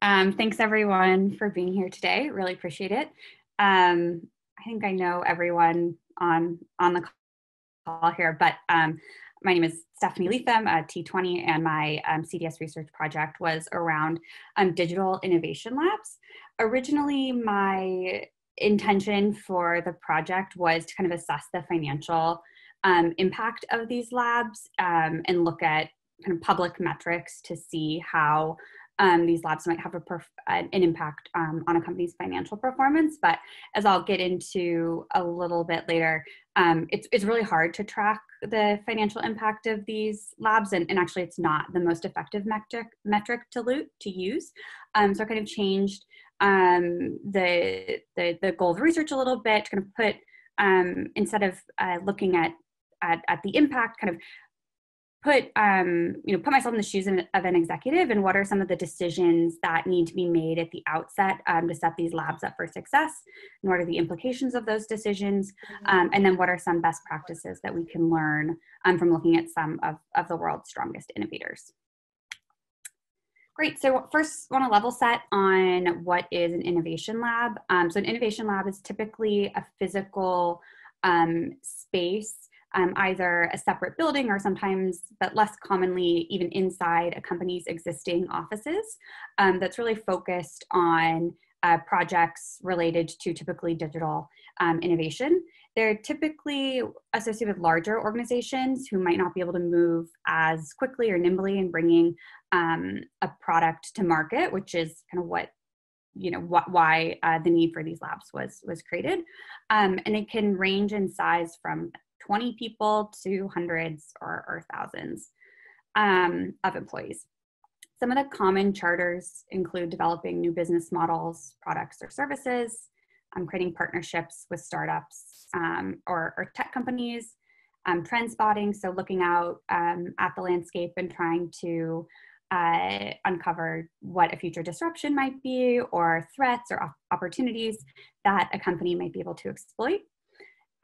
Thanks everyone for being here today. Really appreciate it. I think I know everyone on the call here, but my name is Stephanie Leetham, T20, and my CDS research project was around digital innovation labs. Originally, my intention for the project was to kind of assess the financial impact of these labs and look at kind of public metrics to see how these labs might have an impact on a company's financial performance. But as I'll get into a little bit later, it's really hard to track the financial impact of these labs, and actually it's not the most effective metric to use. So I kind of changed the goal of the research a little bit to kind of put, instead of looking at the impact, kind of put myself in the shoes of an executive, and what are some of the decisions that need to be made at the outset to set these labs up for success, and what are the implications of those decisions, and then what are some best practices that we can learn from looking at some of the world's strongest innovators. Great, so first I want to level set on what is an innovation lab. So an innovation lab is typically a physical space, either a separate building or sometimes, but less commonly, even inside a company's existing offices, that's really focused on projects related to typically digital innovation. They're typically associated with larger organizations who might not be able to move as quickly or nimbly in bringing a product to market, which is kind of why the need for these labs was created. And it can range in size from 20 people to hundreds or thousands of employees. Some of the common charters include developing new business models, products, or services, creating partnerships with startups or tech companies, trend spotting, so looking out at the landscape and trying to uncover what a future disruption might be, or threats or opportunities that a company might be able to exploit.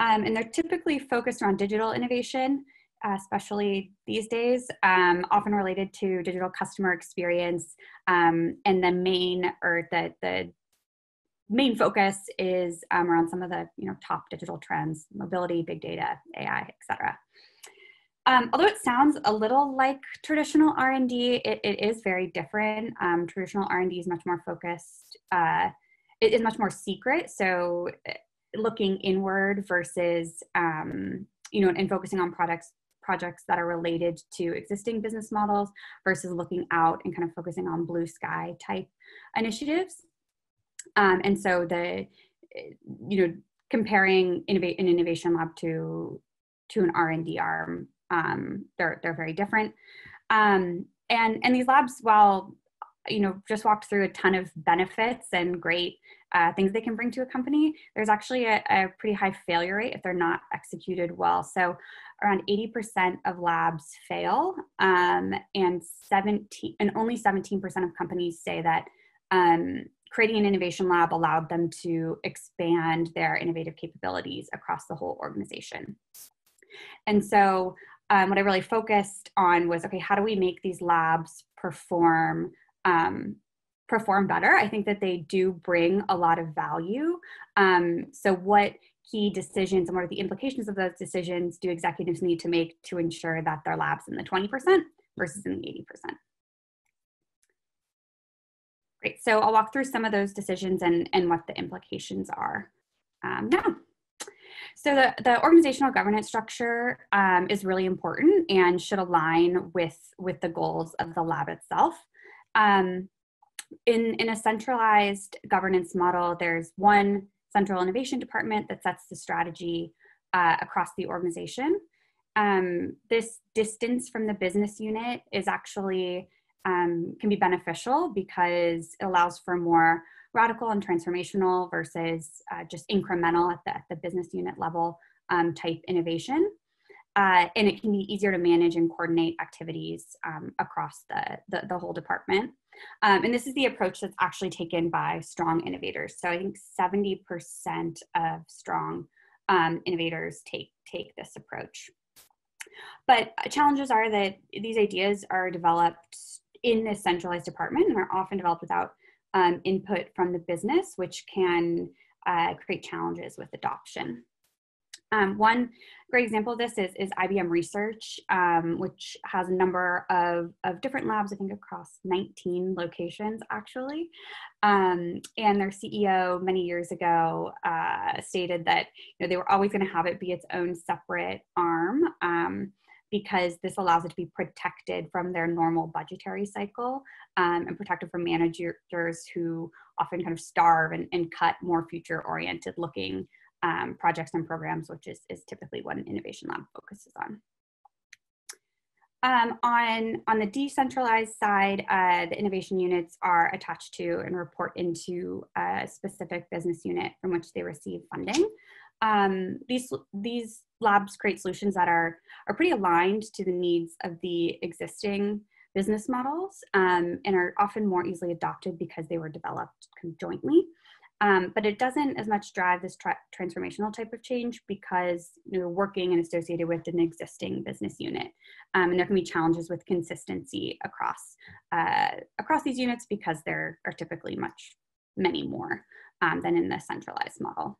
And they're typically focused around digital innovation, especially these days, often related to digital customer experience. And the main focus is around some of the top digital trends: mobility, big data, AI, etc. Although it sounds a little like traditional R&D, it is very different. Traditional R&D is much more focused. It is much more secret. So looking inward versus, and focusing on projects that are related to existing business models versus looking out and kind of focusing on blue sky type initiatives. And so comparing an innovation lab to an R&D arm, they're very different. And these labs, while just walked through a ton of benefits and great things they can bring to a company, there's actually a pretty high failure rate if they're not executed well. So around 80% of labs fail, and only 17% of companies say that creating an innovation lab allowed them to expand their innovative capabilities across the whole organization. And so what I really focused on was, okay, how do we make these labs perform better? I think that they do bring a lot of value. So what key decisions and what are the implications of those decisions do executives need to make to ensure that their lab's in the 20% versus in the 80%? Great, so I'll walk through some of those decisions and what the implications are now. So the organizational governance structure is really important and should align with the goals of the lab itself. In a centralized governance model, there's one central innovation department that sets the strategy across the organization. This distance from the business unit is actually can be beneficial because it allows for more radical and transformational versus just incremental at the business unit level type innovation. And it can be easier to manage and coordinate activities across the whole department. And this is the approach that's actually taken by strong innovators. So I think 70% of strong innovators take this approach. But challenges are that these ideas are developed in this centralized department and are often developed without input from the business, which can create challenges with adoption. One great example of this is IBM Research, which has a number of different labs, I think across 19 locations actually. And their CEO many years ago stated that they were always going to have it be its own separate arm, because this allows it to be protected from their normal budgetary cycle, and protected from managers who often kind of starve and cut more future-oriented looking projects and programs, which is typically what an innovation lab focuses on. On the decentralized side, the innovation units are attached to and report into a specific business unit from which they receive funding. These labs create solutions that are pretty aligned to the needs of the existing business models, and are often more easily adopted because they were developed conjointly. But it doesn't as much drive this transformational type of change because you're working and associated with an existing business unit. And there can be challenges with consistency across these units because there are typically many more than in the centralized model.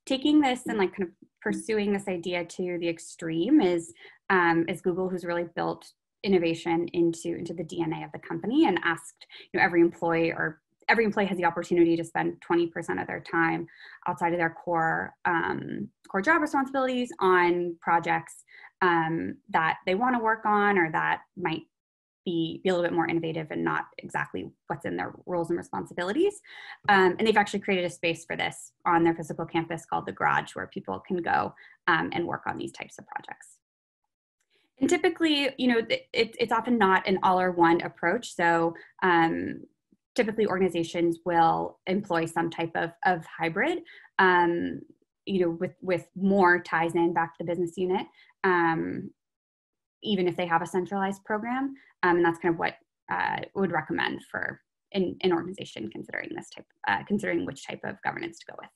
Taking this and kind of pursuing this idea to the extreme is Google, who's really built innovation into the DNA of the company and asked every employee has the opportunity to spend 20% of their time outside of their core job responsibilities on projects that they want to work on or that might be a little bit more innovative and not exactly what's in their roles and responsibilities. And they've actually created a space for this on their physical campus called the Garage, where people can go and work on these types of projects. And typically, it's often not an all or one approach. So typically organizations will employ some type of hybrid, with more ties in back to the business unit, even if they have a centralized program. And that's kind of what I would recommend for an organization considering which type of governance to go with.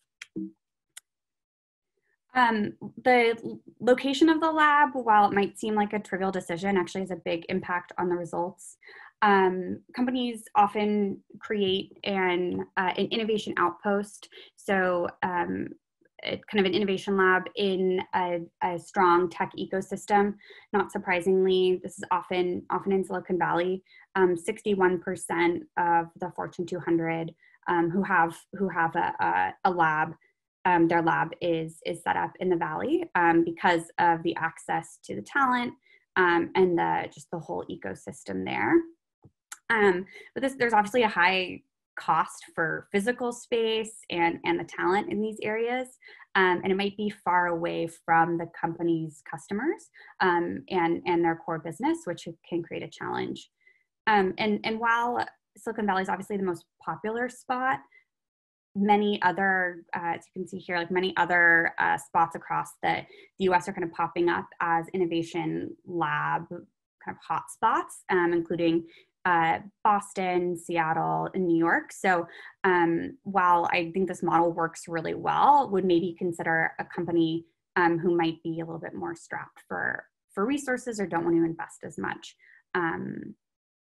The location of the lab, while it might seem like a trivial decision, actually has a big impact on the results. Companies often create an innovation outpost, so kind of an innovation lab in a strong tech ecosystem. Not surprisingly, this is often in Silicon Valley. 61% of the Fortune 200 who have a lab, their lab is set up in the Valley because of the access to the talent and just the whole ecosystem there. But there's obviously a high cost for physical space and the talent in these areas, and it might be far away from the company's customers and their core business, which can create a challenge. And while Silicon Valley is obviously the most popular spot, many other, as you can see here, like many other spots across the US are kind of popping up as innovation lab kind of hotspots, including Boston, Seattle, and New York. So while I think this model works really well, would maybe consider a company who might be a little bit more strapped for resources or don't want to invest as much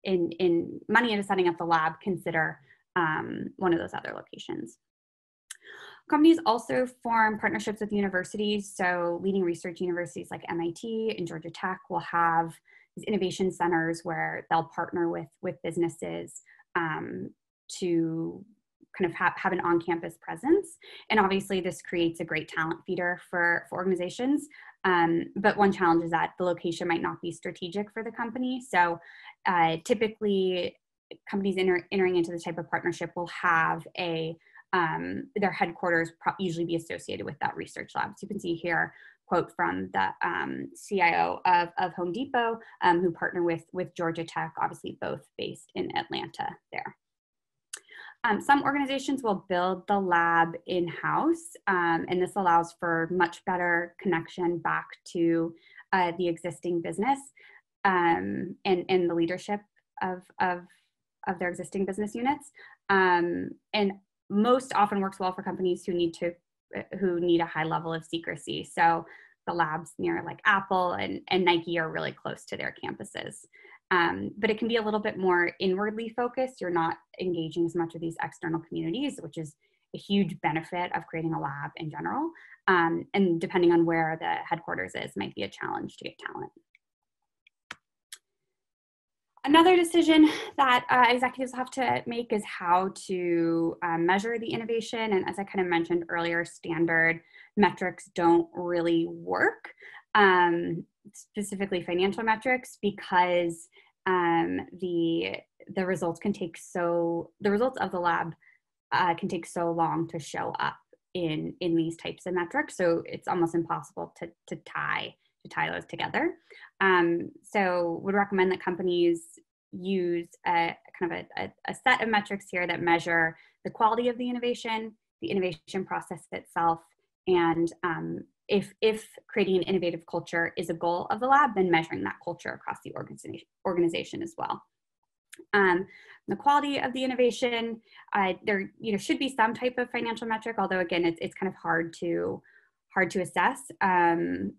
in money into setting up the lab, consider one of those other locations. Companies also form partnerships with universities. So leading research universities like MIT and Georgia Tech will have these innovation centers where they'll partner with businesses to kind of have an on-campus presence. And obviously this creates a great talent feeder for organizations. But one challenge is that the location might not be strategic for the company. So typically companies entering into this type of partnership will have their headquarters usually be associated with that research lab. So you can see here, quote from the CIO of Home Depot, who partner with Georgia Tech, obviously both based in Atlanta there. Some organizations will build the lab in-house, and this allows for much better connection back to the existing business and the leadership of their existing business units. And most often works well for companies who need a high level of secrecy. So the labs near like Apple and Nike are really close to their campuses. but it can be a little bit more inwardly focused. You're not engaging as much with these external communities, which is a huge benefit of creating a lab in general. And depending on where the headquarters is, might be a challenge to get talent. Another decision that executives have to make is how to measure the innovation. And as I kind of mentioned earlier, standard metrics don't really work, specifically financial metrics, because the results can take the results of the lab can take so long to show up in these types of metrics. So it's almost impossible to tie those together. So would recommend that companies use a set of metrics here that measure the quality of the innovation process itself, and if creating an innovative culture is a goal of the lab, then measuring that culture across the organization as well. The quality of the innovation, there should be some type of financial metric, although again, it's kind of hard to assess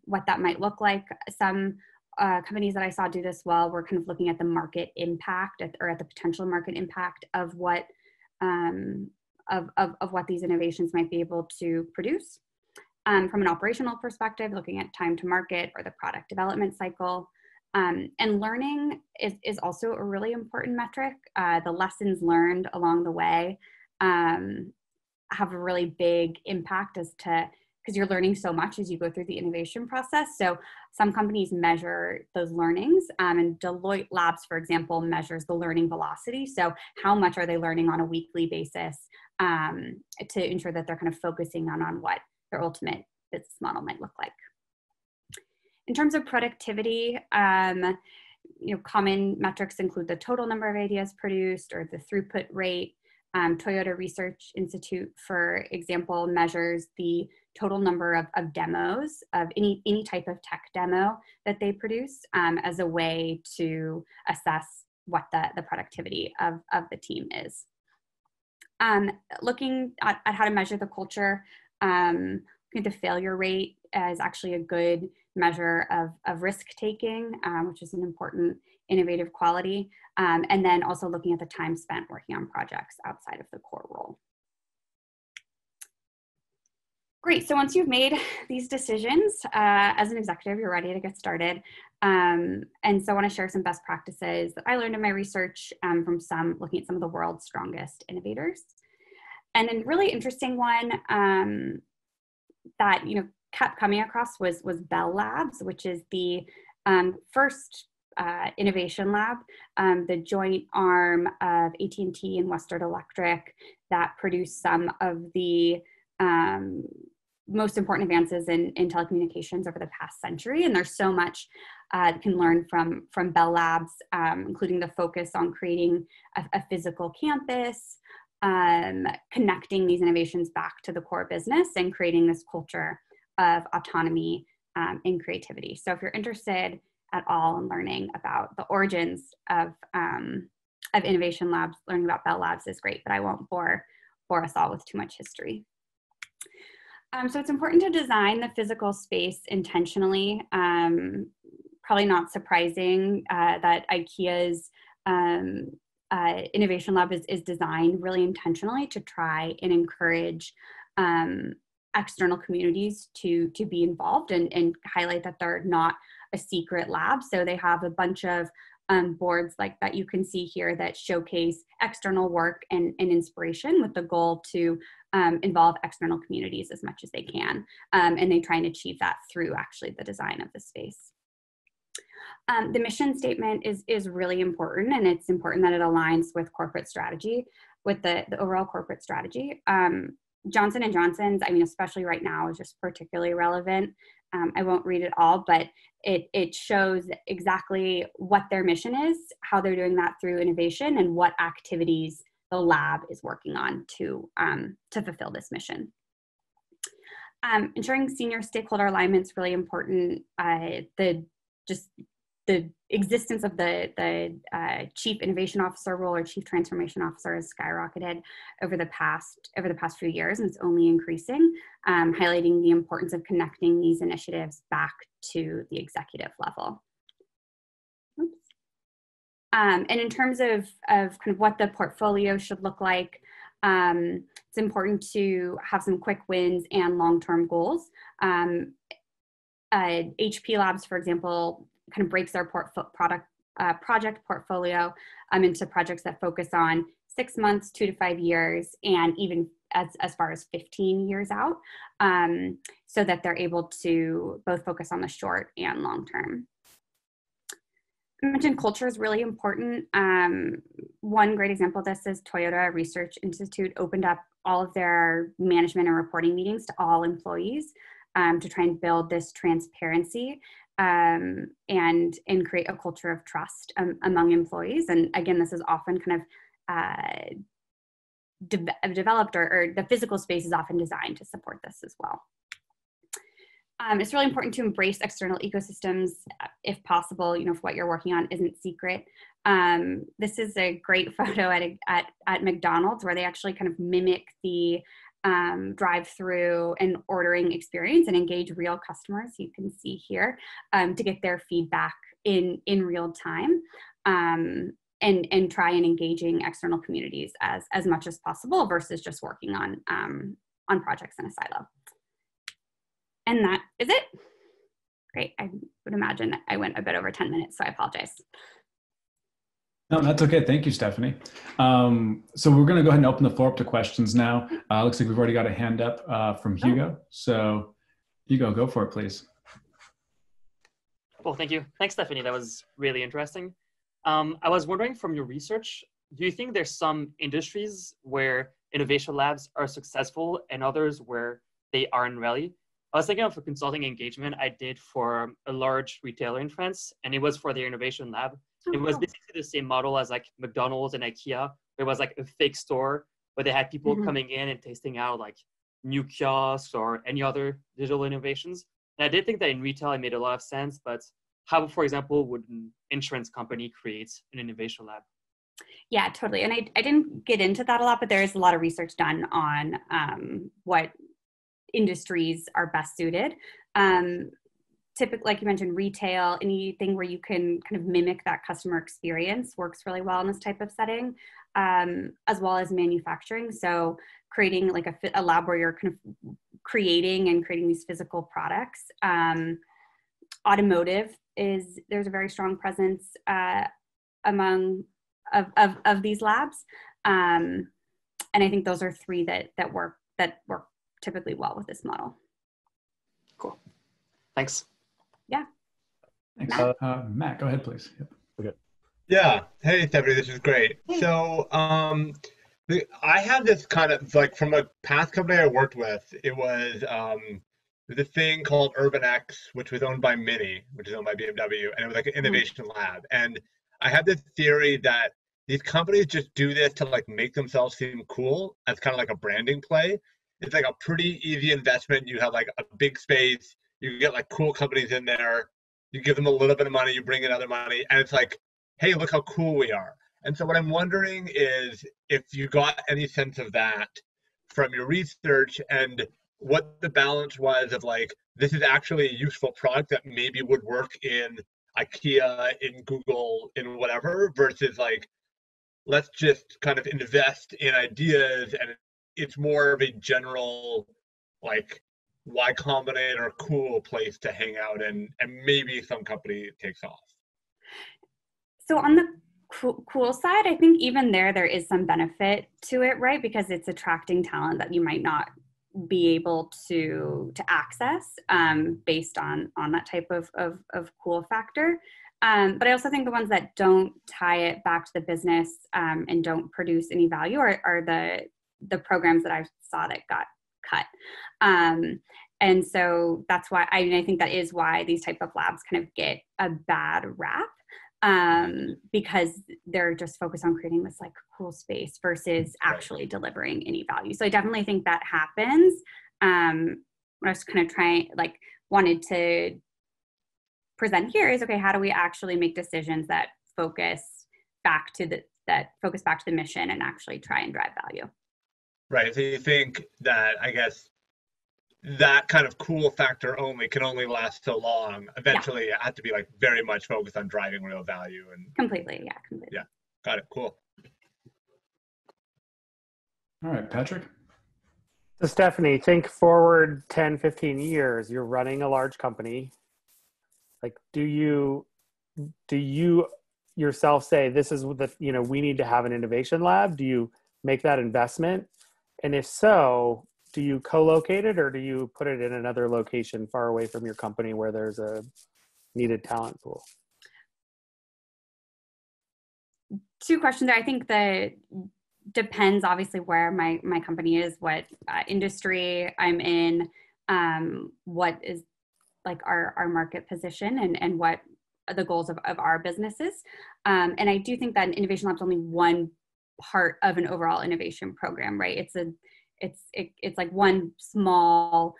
what that might look like. Some companies that I saw do this well were kind of looking at the market impact or at the potential market impact of what of what these innovations might be able to produce. From an operational perspective, looking at time to market or the product development cycle. And learning is also a really important metric. The lessons learned along the way have a really big impact because you're learning so much as you go through the innovation process. So some companies measure those learnings, and Deloitte Labs, for example, measures the learning velocity. So how much are they learning on a weekly basis to ensure that they're kind of focusing on what their ultimate business model might look like. In terms of productivity, common metrics include the total number of ideas produced or the throughput rate. Toyota Research Institute, for example, measures the total number of demos of any type of tech demo that they produce as a way to assess what the productivity of the team is. Looking at how to measure the culture, the failure rate is actually a good measure of risk taking, which is an important innovative quality. And then also looking at the time spent working on projects outside of the core role. Great, so once you've made these decisions, as an executive, you're ready to get started. And so I wanna share some best practices that I learned in my research from looking at some of the world's strongest innovators. And then really interesting one that kept coming across was Bell Labs, which is the first innovation lab, the joint arm of AT&T and Western Electric that produced some of the most important advances in telecommunications over the past century. And there's so much can learn from Bell Labs, including the focus on creating a physical campus, connecting these innovations back to the core business and creating this culture of autonomy and creativity. So if you're interested at all in learning about the origins of innovation labs, learning about Bell Labs is great, but I won't bore us all with too much history. So it's important to design the physical space intentionally. Probably not surprising that IKEA's innovation lab is designed really intentionally to try and encourage external communities to be involved and highlight that they're not a secret lab. So they have a bunch of boards like that you can see here that showcase external work and inspiration with the goal to involve external communities as much as they can. And they try and achieve that through actually the design of the space. The mission statement is really important, and it's important that it aligns with corporate strategy, with the overall corporate strategy. Johnson & Johnson's, I mean, especially right now, is just particularly relevant. I won't read it all, but it shows exactly what their mission is, how they're doing that through innovation, and what activities the lab is working on to fulfill this mission. Ensuring senior stakeholder alignment is really important. The existence of the chief innovation officer role or chief transformation officer has skyrocketed over the past few years, and it's only increasing, highlighting the importance of connecting these initiatives back to the executive level. Oops. And in terms of kind of what the portfolio should look like, it's important to have some quick wins and long-term goals. HP Labs, for example, kind of breaks their project portfolio into projects that focus on 6 months, 2 to 5 years, and even as far as 15 years out, so that they're able to both focus on the short and long term. I mentioned culture is really important. One great example of this is Toyota Research Institute opened up all of their management and reporting meetings to all employees to try and build this transparency and create a culture of trust among employees. And again, this is often kind of developed or the physical space is often designed to support this as well. It's really important to embrace external ecosystems if possible. You know, if what you're working on isn't secret. This is a great photo at McDonald's where they actually kind of mimic the drive-through and ordering experience and engage real customers. You can see here to get their feedback in real time. And try and engaging external communities as much as possible versus just working on projects in a silo. And that is it. Great. I would imagine I went a bit over 10 minutes, so I apologize. No, that's okay. Thank you, Stephanie. So we're going to go ahead and open the floor up to questions now. Looks like we've already got a hand up from Hugo. So Hugo, go for it, please. Well, thank you. Thanks, Stephanie. That was really interesting. I was wondering from your research, do you think there's some industries where innovation labs are successful and others where they aren't really? I was thinking of a consulting engagement I did for a large retailer in France, and it was for their innovation lab. It was basically the same model as like McDonald's and IKEA. It was like a fake store where they had people coming in and tasting out like new kiosks or any other digital innovations. And I did think that in retail, it made a lot of sense, but how, for example, would an insurance company create an innovation lab? Yeah, totally. And I didn't get into that a lot, but there is a lot of research done on what industries are best suited. Typically, like you mentioned, retail, anything where you can kind of mimic that customer experience works really well in this type of setting, as well as manufacturing. So creating like a lab where you're kind of creating these physical products. Automotive there's a very strong presence among of these labs, and I think those are three that work typically well with this model. Cool. Thanks. Yeah. Thanks. Matt, go ahead, please. Yep. Okay. Yeah. Hey, Stephanie, this is great. Hey. So I had this kind of like from a past company I worked with, it was this thing called Urban X, which was owned by Mini, which is owned by BMW, and it was like an innovation lab. And I had this theory that these companies just do this to like make themselves seem cool as kind of like a branding play. It's like a pretty easy investment. You have like a big space, you get like cool companies in there, you give them a little bit of money, you bring in other money, and it's like, hey, look how cool we are. And so what I'm wondering is if you got any sense of that from your research and what the balance was of like, this is actually a useful product that maybe would work in IKEA, in Google, in whatever, versus like, let's just kind of invest in ideas and it's more of a general like Y Combinator cool place to hang out in, and maybe some company takes off. So on the cool side, I think even there is some benefit to it, right? Because it's attracting talent that you might not be able to access based on that type of cool factor. But I also think the ones that don't tie it back to the business and don't produce any value are the programs that I saw that got cut. And so that's why I think that is why these type of labs kind of get a bad rap, because they're just focused on creating this like cool space versus actually delivering any value. So I definitely think that happens. What I was kind of wanted to present here is, okay, how do we actually make decisions that focus back to the mission and actually try and drive value? Right. So you think that, I guess, that kind of cool factor only can only last so long. Eventually, it had to be like very much focused on driving real value. And Completely, yeah, completely. Yeah, got it. Cool. All right, Patrick. So Stephanie, think forward 10, 15 years, you're running a large company. Like, do you yourself say, this is the, we need to have an innovation lab? Do you make that investment? And if so, do you co-locate it, or do you put it in another location far away from your company where there's a needed talent pool? Two questions there. I think that depends obviously where my company is, what industry I'm in, what is like our market position, and what are the goals of our businesses. And I do think that an innovation lab is only one part of an overall innovation program, right? It's like one small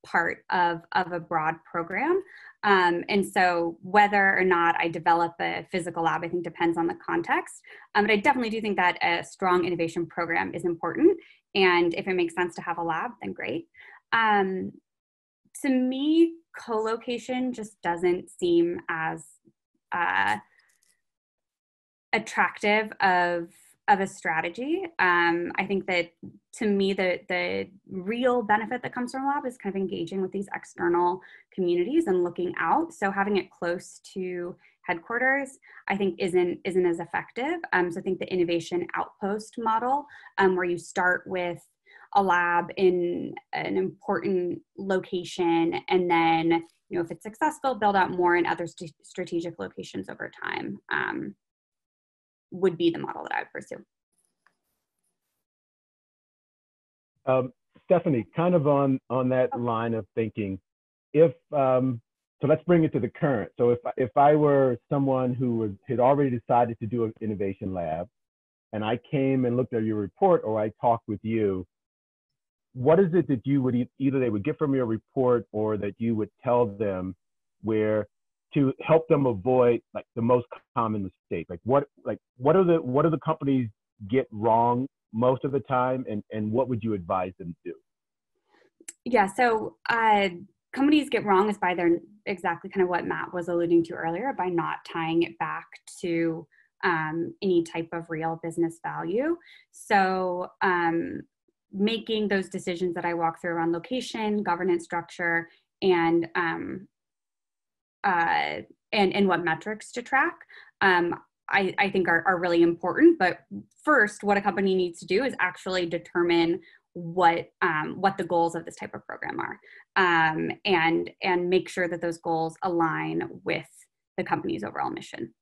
part of a broad program. And so whether or not I develop a physical lab, I think depends on the context. But I definitely do think that a strong innovation program is important. And if it makes sense to have a lab, then great. To me, co-location just doesn't seem as attractive of a strategy. I think that to me, the real benefit that comes from a lab is kind of engaging with these external communities and looking out. So having it close to headquarters, I think isn't as effective. So I think the innovation outpost model, where you start with a lab in an important location, and then, if it's successful, build out more in other strategic locations over time, would be the model that I would pursue. Stephanie, kind of on that line of thinking, so let's bring it to the current. So if I were someone who had already decided to do an innovation lab, and I came and looked at your report, or I talked with you, what is it that you would either they would get from your report, or that you would tell them where to help them avoid like the most common mistake? What do the companies get wrong most of the time, and what would you advise them to do? Yeah, so companies get wrong is by their exactly kind of what Matt was alluding to earlier, by not tying it back to any type of real business value. So making those decisions that I walk through around location, governance structure, and what metrics to track, I think are really important. But first, what a company needs to do is actually determine what the goals of this type of program are, and make sure that those goals align with the company's overall mission.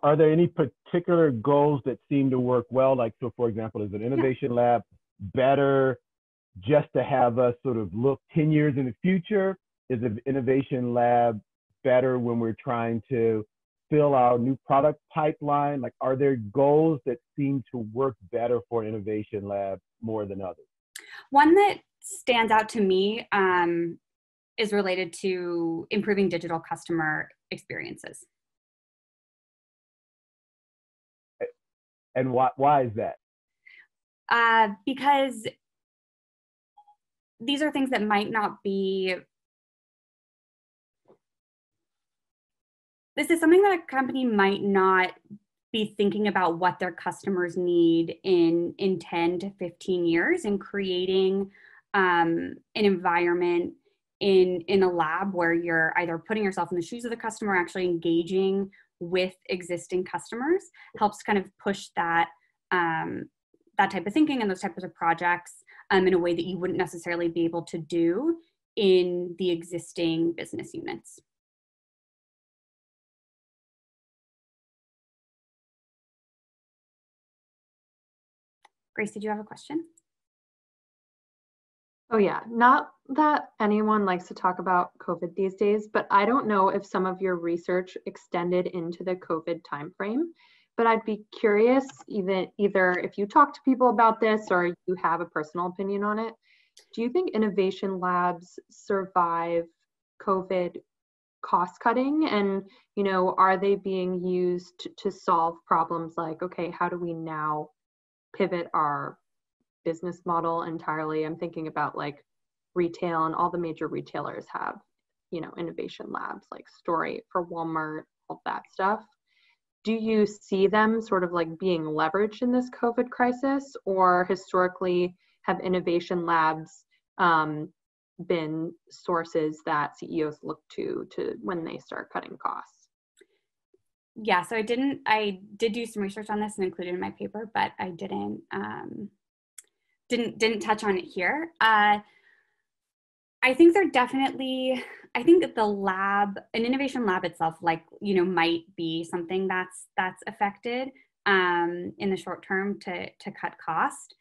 Are there any particular goals that seem to work well? Like, so for example, is an innovation lab better just to have us sort of look 10 years in the future? Is an innovation lab better when we're trying to fill our new product pipeline? Like, are there goals that seem to work better for an innovation lab more than others? One that stands out to me is related to improving digital customer experiences. And why is that? Because these are things that might not be, this is something that a company might not be thinking about what their customers need in 10 to 15 years, and creating an environment in a lab where you're either putting yourself in the shoes of the customer, actually engaging with existing customers, helps kind of push that type of thinking and those types of projects in a way that you wouldn't necessarily be able to do in the existing business units. Grace, did you have a question? Oh yeah, not that anyone likes to talk about COVID these days, but I don't know if some of your research extended into the COVID timeframe, but I'd be curious, either if you talk to people about this or you have a personal opinion on it, do you think innovation labs survive COVID cost cutting? And, are they being used to solve problems like, okay, how do we now pivot our business model entirely. I'm thinking about like retail, and all the major retailers have, you know, innovation labs like Story for Walmart, all that stuff. Do you see them sort of like being leveraged in this COVID crisis, or historically have innovation labs been sources that CEOs look to when they start cutting costs? Yeah, so I did do some research on this and included it in my paper, but I didn't touch on it here. I think they're definitely, I think that an innovation lab itself, like, you know, might be something that's affected in the short term to cut cost.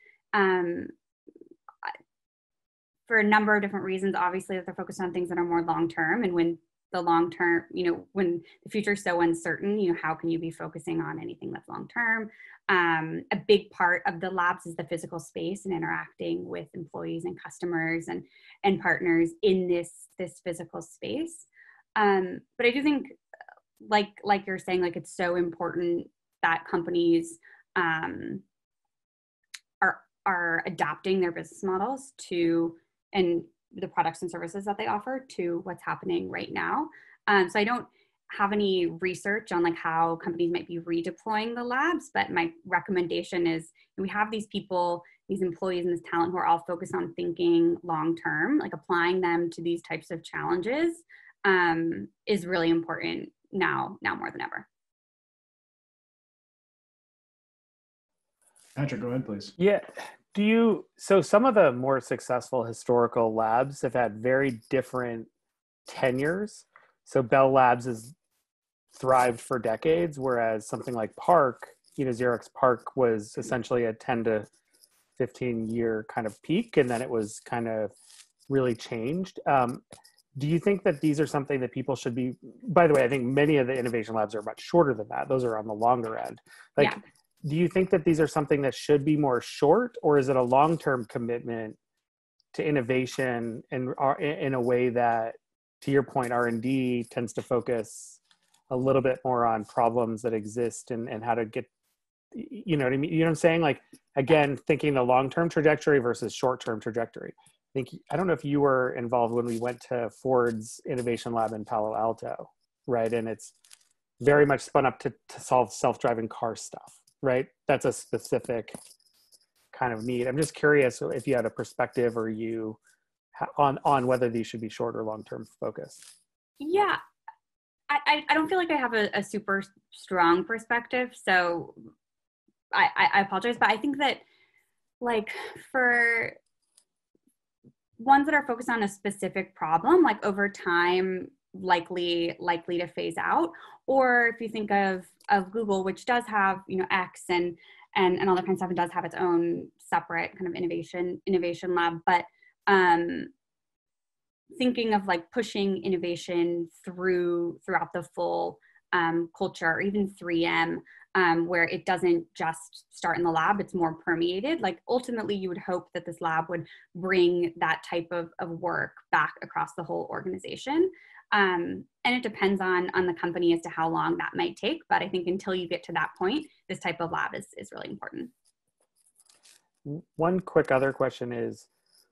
For a number of different reasons, obviously, that they're focused on things that are more long term. And when the long term, you know, when the future is so uncertain, you know, how can you be focusing on anything that's long term? A big part of the labs is the physical space and interacting with employees and customers and partners in this physical space. But I do think, like you're saying, like, it's so important that companies are adapting their business models to, and the products and services that they offer to what's happening right now. So I don't have any research on like how companies might be redeploying the labs, but my recommendation is we have these people, these employees and this talent who are all focused on thinking long-term, like applying them to these types of challenges is really important now more than ever. Patrick, go ahead, please. Yeah. So some of the more successful historical labs have had very different tenures. So Bell Labs has thrived for decades, whereas something like Park, you know, Xerox Park was essentially a 10 to 15 year kind of peak, and then it was kind of really changed. Do you think that these are something that people should be, by the way, I think many of the innovation labs are much shorter than that. Those are on the longer end. Like, yeah. Do you think that these are something that should be more short, or is it a long-term commitment to innovation and in a way that, to your point, R&D tends to focus a little bit more on problems that exist and how to get, you know what I mean? You know what I'm saying? Like, again, thinking the long-term trajectory versus short-term trajectory. I don't know if you were involved when we went to Ford's innovation lab in Palo Alto, right? And it's very much spun up to solve self-driving car stuff. Right? That's a specific kind of need. I'm just curious if you had a perspective or you on whether these should be short or long-term focused. Yeah, I don't feel like I have a super strong perspective, so I apologize, but I think that, like, for ones that are focused on a specific problem, like over time, likely to phase out. Or if you think of Google, which does have, you know, X and all that kind of stuff, and does have its own separate kind of innovation lab, but thinking of like pushing innovation throughout the full culture, or even 3M, where it doesn't just start in the lab, it's more permeated. Like, ultimately, you would hope that this lab would bring that type of work back across the whole organization. And it depends on the company as to how long that might take. But I think until you get to that point, this type of lab is really important. One quick other question is,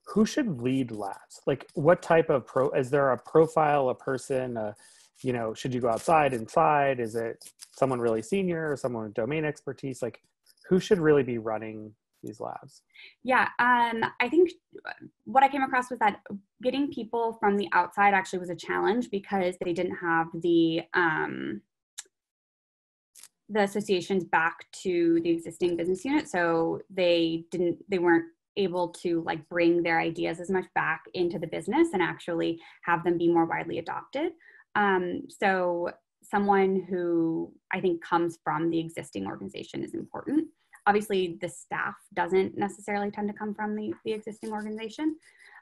who should lead labs? Like, what type of is there a profile, a person, you know, should you go outside, inside? Is it someone really senior or someone with domain expertise? Like, who should really be running these labs? Yeah, I think what I came across was that getting people from the outside actually was a challenge, because they didn't have the associations back to the existing business unit. So they weren't able to like bring their ideas as much back into the business and actually have them be more widely adopted. So someone who I think comes from the existing organization is important. Obviously, the staff doesn't necessarily tend to come from the existing organization.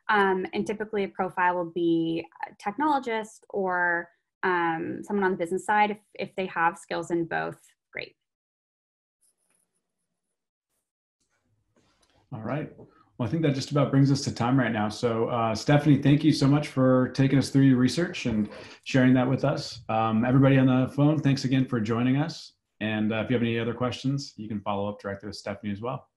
And typically a profile will be a technologist or someone on the business side. If they have skills in both, great. All right. Well, I think that just about brings us to time right now. So Stephanie, thank you so much for taking us through your research and sharing that with us. Everybody on the phone, thanks again for joining us. And if you have any other questions, you can follow up directly with Stephanie as well.